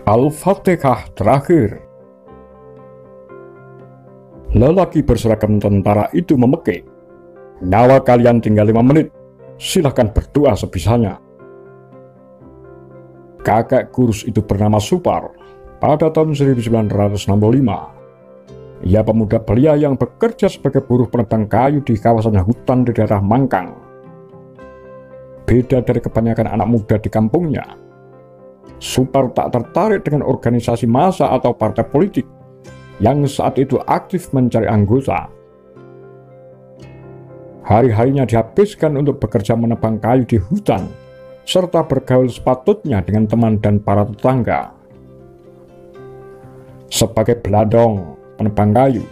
Al-Fatihah terakhir. Lelaki berseragam tentara itu memekik, "Nyawa kalian tinggal 5 menit, silahkan berdoa sebisanya." Kakek kurus itu bernama Supar. Pada tahun 1965, ia pemuda belia yang bekerja sebagai buruh penebang kayu di kawasan hutan di daerah Mangkang. Beda dari kebanyakan anak muda di kampungnya, Supar tak tertarik dengan organisasi massa atau partai politik yang saat itu aktif mencari anggota. Hari-harinya dihabiskan untuk bekerja menebang kayu di hutan, serta bergaul sepatutnya dengan teman dan para tetangga. Sebagai beladong penebang kayu,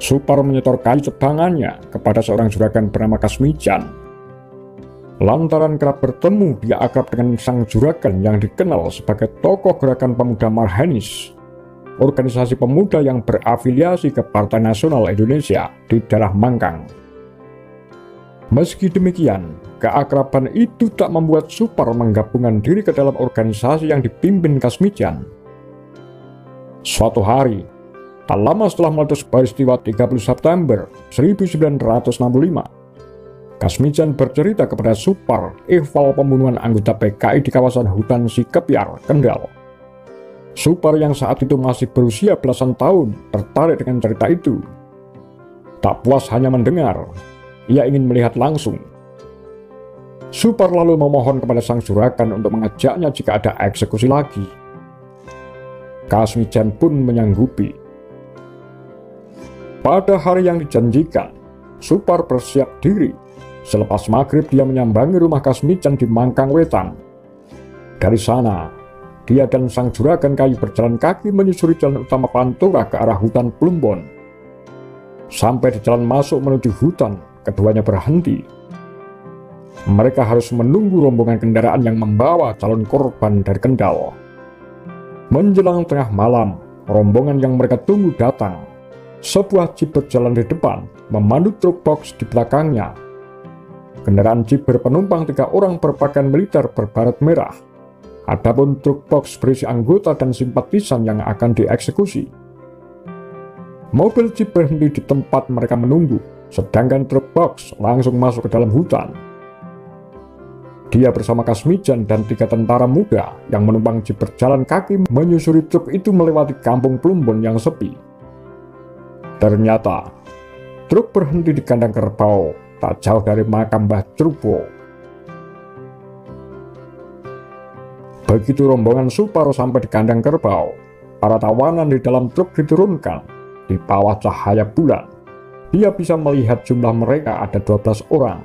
Supar menyetor kayu tebangannya kepada seorang juragan bernama Kasmijan. Lantaran kerap bertemu, dia akrab dengan sang juragan yang dikenal sebagai tokoh gerakan pemuda Marhanis, organisasi pemuda yang berafiliasi ke Partai Nasional Indonesia di daerah Mangkang. Meski demikian, keakraban itu tak membuat Supar menggabungkan diri ke dalam organisasi yang dipimpin Kasmijan. Suatu hari, tak lama setelah meletus peristiwa 30 September 1965, Kasmijan bercerita kepada Supar ihwal pembunuhan anggota PKI di kawasan hutan Sikepiar, Kendal. Supar yang saat itu masih berusia belasan tahun tertarik dengan cerita itu. Tak puas hanya mendengar, ia ingin melihat langsung. Supar lalu memohon kepada sang juragan untuk mengajaknya jika ada eksekusi lagi. Kasmijan pun menyanggupi. Pada hari yang dijanjikan, Supar bersiap diri. Selepas maghrib, dia menyambangi rumah Kasmijan di Mangkang Wetan. Dari sana, dia dan sang juragan kayu berjalan kaki menyusuri jalan utama Pantura ke arah hutan Plumbon. Sampai di jalan masuk menuju hutan, keduanya berhenti. Mereka harus menunggu rombongan kendaraan yang membawa calon korban dari Kendal. Menjelang tengah malam, rombongan yang mereka tunggu datang. Sebuah jeep berjalan di depan, memandu truk box di belakangnya. Kendaraan jeep berpenumpang 3 orang berpakaian militer berbaret merah. Adapun truk box berisi anggota dan simpatisan yang akan dieksekusi. Mobil jeep berhenti di tempat mereka menunggu, sedangkan truk box langsung masuk ke dalam hutan. Dia bersama Kasmijan dan 3 tentara muda yang menumpang jeep berjalan kaki menyusuri truk itu melewati kampung Plumbon yang sepi. Ternyata, truk berhenti di kandang kerbau, tak jauh dari makam Mbah Trubo. Begitu rombongan Supar sampai di kandang kerbau, para tawanan di dalam truk diturunkan. Di bawah cahaya bulan, dia bisa melihat jumlah mereka ada 12 orang.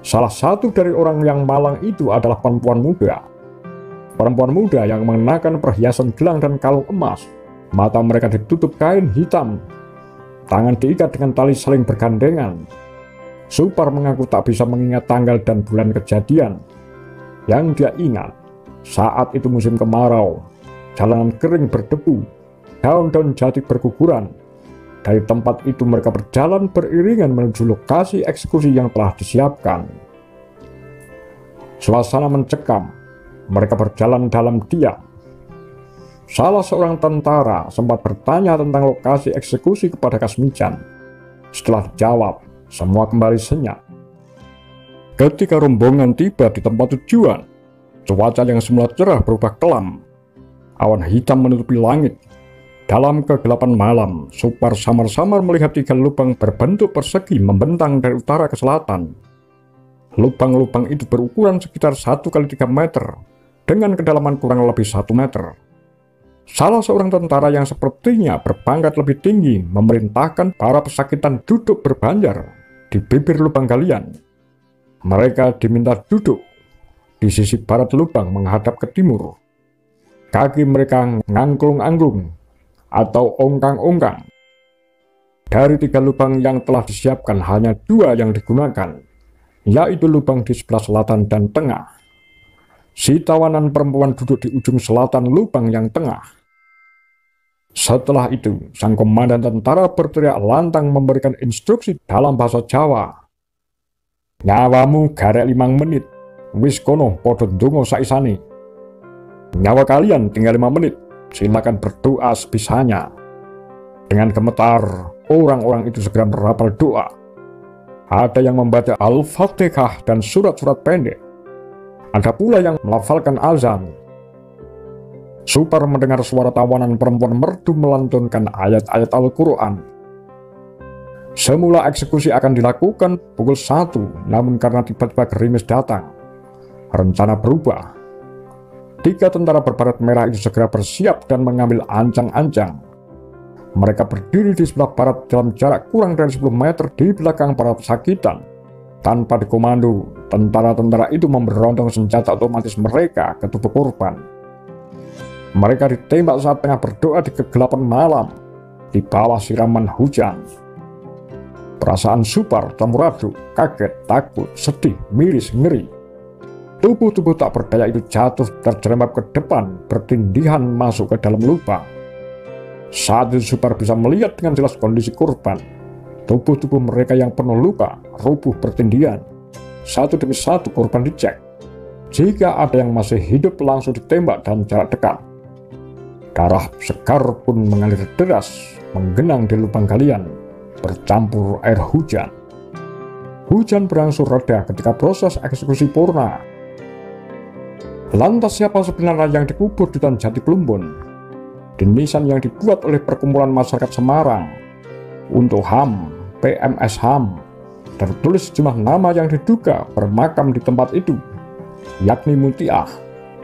Salah satu dari orang yang malang itu adalah perempuan muda. Perempuan muda yang mengenakan perhiasan gelang dan kalung emas. Mata mereka ditutup kain hitam. Tangan diikat dengan tali saling bergandengan. Supar mengaku tak bisa mengingat tanggal dan bulan kejadian. Yang dia ingat, saat itu musim kemarau, jalanan kering berdebu, daun-daun jati berguguran. Dari tempat itu mereka berjalan beriringan menuju lokasi eksekusi yang telah disiapkan. Suasana mencekam, mereka berjalan dalam diam. Salah seorang tentara sempat bertanya tentang lokasi eksekusi kepada Kasmijan. Setelah dijawab, semua kembali senyap. Ketika rombongan tiba di tempat tujuan, cuaca yang semula cerah berubah kelam. Awan hitam menutupi langit. Dalam kegelapan malam, Supar samar-samar melihat 3 lubang berbentuk persegi membentang dari utara ke selatan. Lubang-lubang itu berukuran sekitar 1 kali 3 meter, dengan kedalaman kurang lebih 1 meter. Salah seorang tentara yang sepertinya berpangkat lebih tinggi memerintahkan para pesakitan duduk berbanjar di bibir lubang galian. Mereka diminta duduk di sisi barat lubang menghadap ke timur. Kaki mereka ngangklung-angklung atau ongkang-ongkang. Dari 3 lubang yang telah disiapkan, hanya 2 yang digunakan, yaitu lubang di sebelah selatan dan tengah. Si tawanan perempuan duduk di ujung selatan lubang yang tengah. Setelah itu, sang komandan tentara berteriak lantang memberikan instruksi dalam bahasa Jawa. "Nyawamu garek 5 menit, wis kono podo ndonga saisane." Nyawa kalian tinggal 5 menit, silakan berdoa sebisanya. Dengan gemetar, orang-orang itu segera merapal doa. Ada yang membaca Al-Fatihah dan surat-surat pendek. Ada pula yang melafalkan azan. Supar mendengar suara tawanan perempuan merdu melantunkan ayat-ayat Al-Quran. Semula eksekusi akan dilakukan pukul 1, namun karena tiba-tiba gerimis datang, rencana berubah. 3 tentara berbaret merah itu segera bersiap dan mengambil ancang-ancang. Mereka berdiri di sebelah barat dalam jarak kurang dari 10 meter di belakang para pesakitan. Tanpa dikomando, tentara-tentara itu memberontak senjata otomatis mereka ke tubuh korban. Mereka ditembak saat tengah berdoa di kegelapan malam, di bawah siraman hujan. Perasaan Supar campur aduk, kaget, takut, sedih, miris, ngeri. Tubuh-tubuh tak berdaya itu jatuh terjerembab ke depan, bertindihan masuk ke dalam lubang. Saat itu Supar bisa melihat dengan jelas kondisi korban. Tubuh-tubuh mereka yang penuh luka, rubuh bertindihan. Satu demi satu korban dicek. Jika ada yang masih hidup langsung ditembak dalam jarak dekat. Darah segar pun mengalir deras, menggenang di lubang galian, bercampur air hujan. Hujan berangsur reda ketika proses eksekusi purna. Lantas siapa sebenarnya yang dikubur di hutan Jati Plumbon? Di nisan yang dibuat oleh Perkumpulan Masyarakat Semarang untuk HAM, PMS HAM, tertulis sejumlah nama yang diduga bermakam di tempat itu, yakni Mutiah,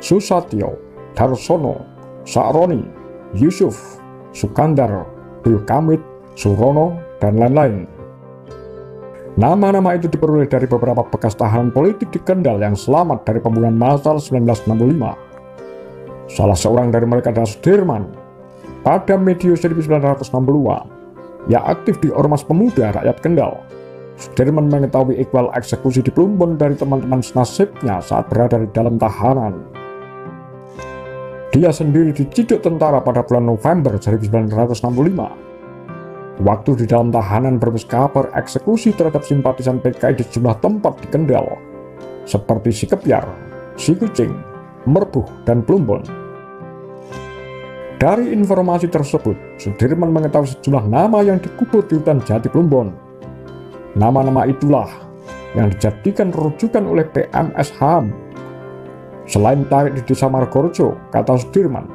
Susatyo, Darsono, Sa'roni, Yusuf, Sukandar, Dulkamit, Surono, dan lain-lain. Nama-nama itu diperoleh dari beberapa bekas tahanan politik di Kendal yang selamat dari pembunuhan massal 1965. Salah seorang dari mereka adalah Sudirman. Pada medio 1960-an, ia aktif di Ormas Pemuda Rakyat Kendal. Sudirman mengetahui ikhwal eksekusi di Plumbon dari teman-teman senasibnya saat berada di dalam tahanan. Dia sendiri diciduk tentara pada bulan November 1965. Waktu di dalam tahanan berbis kabar eksekusi terhadap simpatisan PKI di sejumlah tempat di Kendal, seperti Sikebyar, Sikucing, Merbuh, dan Plumbon. Dari informasi tersebut, Sudirman mengetahui sejumlah nama yang dikubur di hutan Jati Plumbon. Nama-nama itulah yang dijadikan rujukan oleh PMS HAM. Selain Tarik di Desa Margorejo, kata Sudirman,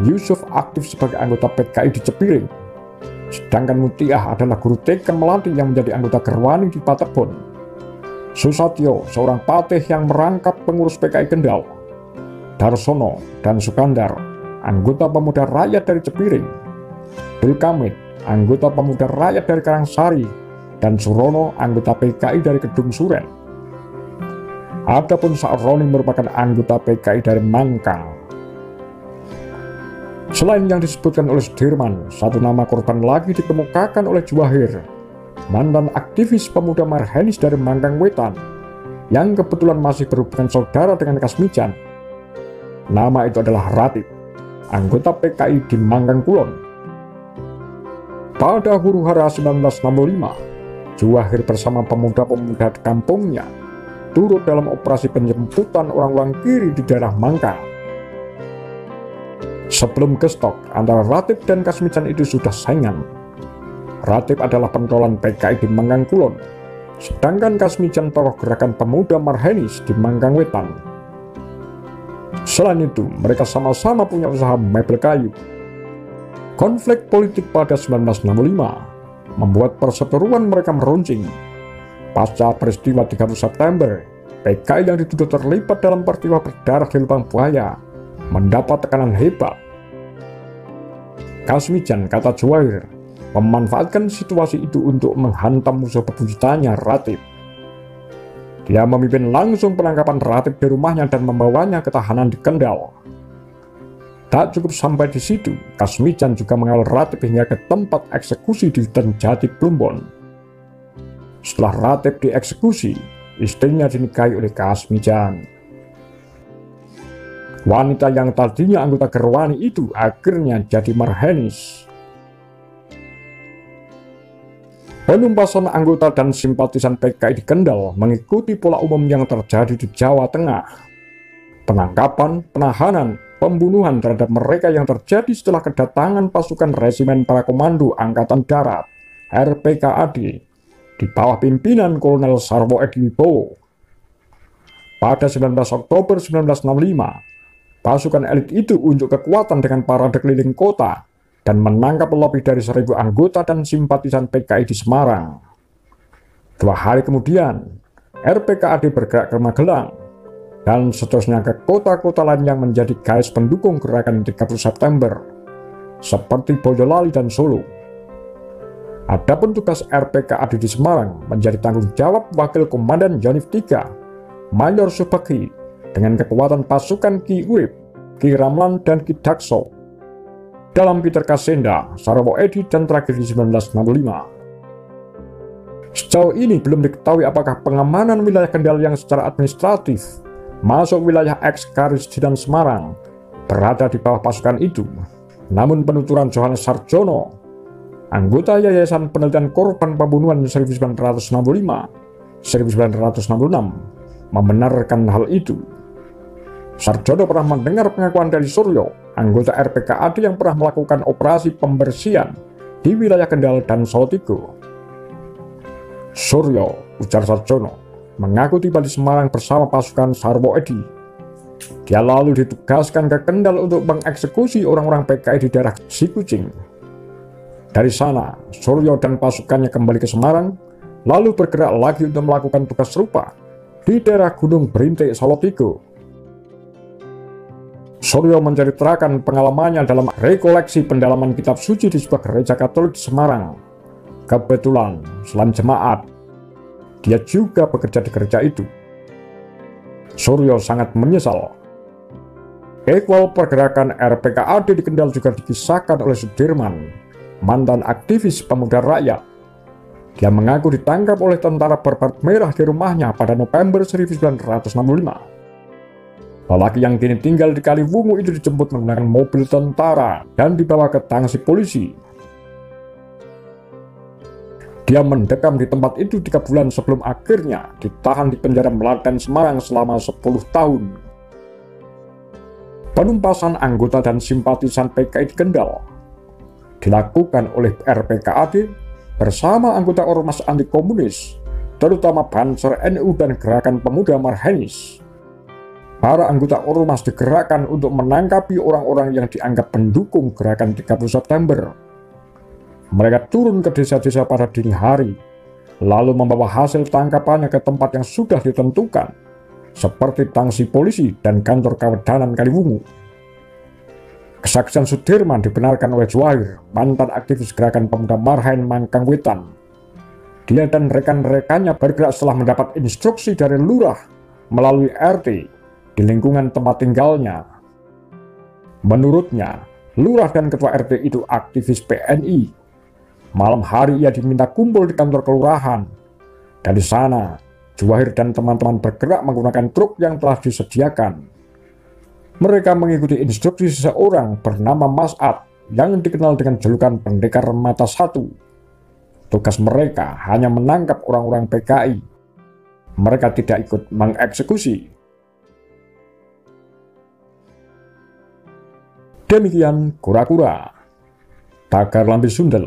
Yusuf aktif sebagai anggota PKI di Cepiring. Sedangkan Mutiah adalah guru TK Melati yang menjadi anggota Gerwani di Patebon. Susatyo, seorang patih yang merangkap pengurus PKI Kendal. Darsono dan Sukandar, anggota pemuda rakyat dari Cepiring. Dulkamit, anggota pemuda rakyat dari Karangsari, dan Surono, anggota PKI dari Kedung Suren. Adapun Sa'roni merupakan anggota PKI dari Mangkang. Selain yang disebutkan oleh Sudirman, satu nama korban lagi dikemukakan oleh Juwahir, mantan aktivis pemuda Marhenis dari Mangkang Wetan, yang kebetulan masih berhubungan saudara dengan Kasmijan. Nama itu adalah Ratib, anggota PKI di Mangkang Kulon. Pada huru-hara 1965, Juwahir bersama pemuda-pemuda di kampungnya turut dalam operasi penjemputan orang-orang kiri di daerah Mangkang. Sebelum gestok, antara Ratib dan Kasmijan itu sudah saingan. Ratib adalah pentolan PKI di Mangkang Kulon, sedangkan Kasmijan tokoh gerakan pemuda Marhenis di Mangkang Wetan. Selain itu, mereka sama-sama punya usaha mebel kayu. Konflik politik pada 1965 membuat perseteruan mereka meruncing. Pasca peristiwa 30 September, PKI yang dituduh terlibat dalam peristiwa berdarah di Lubang Buaya mendapat tekanan hebat. Kasmijan, kata Juwahir, memanfaatkan situasi itu untuk menghantam musuh bebuyutannya, Ratib. Dia memimpin langsung penangkapan Ratib di rumahnya dan membawanya ke tahanan di Kendal. Tak cukup sampai di situ, Kasmijan juga mengawal Ratib hingga ke tempat eksekusi di hutan Jati Plumbon. Setelah Ratib dieksekusi, istrinya dinikahi oleh Kasmijan. Wanita yang tadinya anggota Gerwani itu akhirnya jadi Marhenis. Penumpasan anggota dan simpatisan PKI di Kendal mengikuti pola umum yang terjadi di Jawa Tengah. Penangkapan, penahanan, pembunuhan terhadap mereka yang terjadi setelah kedatangan pasukan Resimen Para Komando Angkatan Darat (RPKAD) di bawah pimpinan Kolonel Sarwo Edi Wibowo. Pada 19 Oktober 1965, pasukan elit itu unjuk kekuatan dengan parade keliling kota dan menangkap lebih dari 1.000 anggota dan simpatisan PKI di Semarang. 2 hari kemudian, RPKAD bergerak ke Magelang dan seterusnya ke kota-kota lain yang menjadi garis pendukung gerakan 30 September, seperti Boyolali dan Solo. Adapun tugas RPKAD di Semarang menjadi tanggung jawab Wakil Komandan Yonif III, Mayor Subaghi, dengan kekuatan pasukan Ki Urip, Ki Ramlan, dan Ki Dakso dalam Peter Kasenda, Sarwo Edi, dan tragedi 1965. Sejauh ini belum diketahui apakah pengamanan wilayah Kendal yang secara administratif masuk wilayah eks-Karis dan Semarang berada di bawah pasukan itu. Namun penuturan Johannes Sarjono, anggota Yayasan Penelitian Korban Pembunuhan 1935-1966, membenarkan hal itu. Sarjono pernah mendengar pengakuan dari Suryo, anggota RPKAD yang pernah melakukan operasi pembersihan di wilayah Kendal dan Salatiga. Suryo, ujar Sarjono, mengaku tiba di Semarang bersama pasukan Sarwo Edi. Dia lalu ditugaskan ke Kendal untuk mengeksekusi orang-orang PKI di daerah Sikucing. Dari sana, Suryo dan pasukannya kembali ke Semarang, lalu bergerak lagi untuk melakukan tugas serupa di daerah Gunung Berintik, Salatiga. Suryo menceritakan pengalamannya dalam rekoleksi pendalaman kitab suci di sebuah gereja Katolik di Semarang. Kebetulan, selain jemaat, dia juga bekerja di gereja itu. Suryo sangat menyesal. Ekwal pergerakan RPKAD di Kendal juga dikisahkan oleh Sudirman, mantan aktivis pemuda rakyat. Dia mengaku ditangkap oleh tentara berpet merah di rumahnya pada November 1965. Lelaki yang kini tinggal di Kaliwungu itu dijemput menggunakan mobil tentara dan dibawa ke tangsi polisi. Dia mendekam di tempat itu 3 bulan sebelum akhirnya ditahan di penjara Melaten, Semarang selama 10 tahun. Penumpasan anggota dan simpatisan PKI di Kendal dilakukan oleh RPKAD bersama anggota ormas anti komunis, terutama Banser NU dan Gerakan Pemuda Marhenis. Para anggota ormas digerakkan untuk menangkapi orang-orang yang dianggap pendukung gerakan 30 September. Mereka turun ke desa-desa pada dini hari, lalu membawa hasil tangkapannya ke tempat yang sudah ditentukan, seperti tangsi polisi dan kantor Kawedanan Kaliwungu. Kesaksian Sudirman dibenarkan oleh Juwair, mantan aktivis Gerakan Pemuda Marhain Mangkangwetan. Dia dan rekan-rekannya bergerak setelah mendapat instruksi dari lurah melalui RT di lingkungan tempat tinggalnya. Menurutnya, lurah dan ketua RT itu aktivis PNI. Malam hari ia diminta kumpul di kantor kelurahan. Dari sana, Juwair dan teman-teman bergerak menggunakan truk yang telah disediakan. Mereka mengikuti instruksi seseorang bernama Mas Ad yang dikenal dengan julukan Pendekar Mata Satu. Tugas mereka hanya menangkap orang-orang PKI. Mereka tidak ikut mengeksekusi. Demikian kura-kura, Tagar Lambe Sundel.